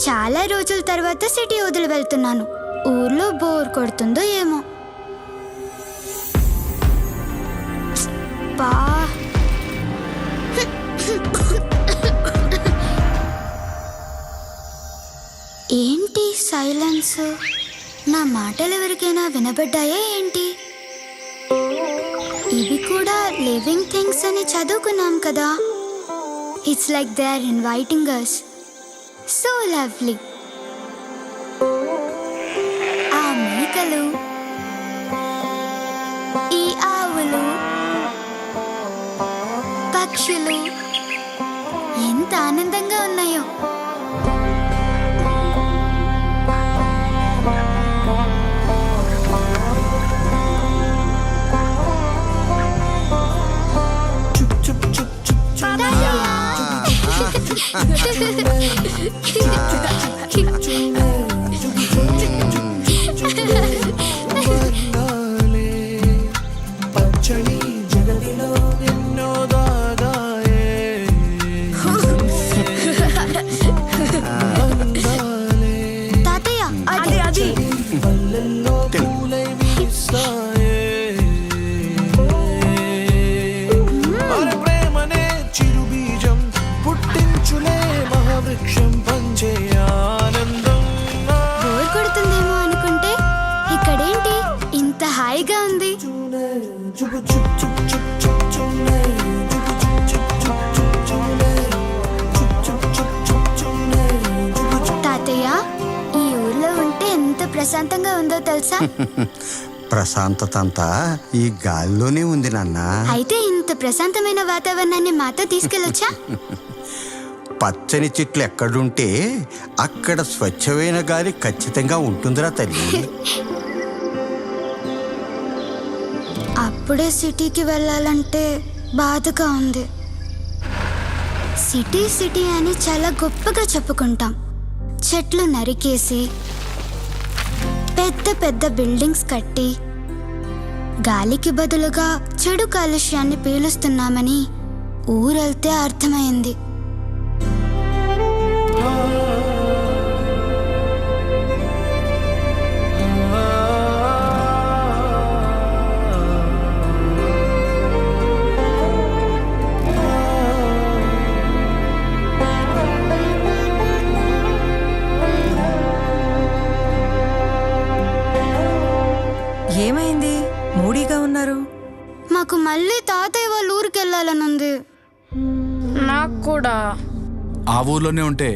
చాలా రోజుల తర్వాత సిటీ వదిలి వెళ్తున్నాను. ఊర్లో బోర్ కొడుతుందో ఏమో. బా ఏంటి సైలెన్స్? నా మాటలు ఎవరికైనా వినబడ్డాయా ఏంటి? ఇవి కూడా లివింగ్ థింగ్స్ అని చదువుకున్నాం కదా. It's like they are inviting us. So lovely. ఆ మేకలు, ఈ ఆవులు, పక్షులు ఎంత ఆనందంగా ఉన్నాయో. తాతయ్య, అది బోర్ కొడుతుందేమో అనుకుంటే ఇక్కడేంటి ఇంత హాయిగా ఉంది? తాతయ్య, ఈ ఊర్లో ఉంటే ఎంత ప్రశాంతంగా ఉందో తెలుసా? ప్రశాంతత అంతా ఈ గాల్లోనే ఉంది నాన్న. అయితే ఇంత ప్రశాంతమైన వాతావరణాన్ని మాతో తీసుకెళ్ళొచ్చా? పచ్చని చెట్లు ఎక్కడుంటే అక్కడ స్వచ్ఛమైన గాలి ఖచ్చితంగా ఉంటుందిరా తల్లి. అప్పుడే సిటీకి వెళ్ళాలంటే బాధగా ఉంది. సిటీ సిటీ అని చాలా గొప్పగా చెప్పుకుంటాం. చెట్లు నరికేసి పెద్ద పెద్ద బిల్డింగ్స్ కట్టి గాలికి బదులుగా చెడు కాలుష్యాన్ని పీలుస్తున్నామని ఊరెళ్తే అర్థమైంది. ఏమైంది? మూడీగా ఉన్నారు. మాకు మళ్ళీ తాతయ్య వాళ్ళ ఊరికి వెళ్ళాలనుంది. నాకు కూడా. ఆ ఊర్లోనే ఉంటే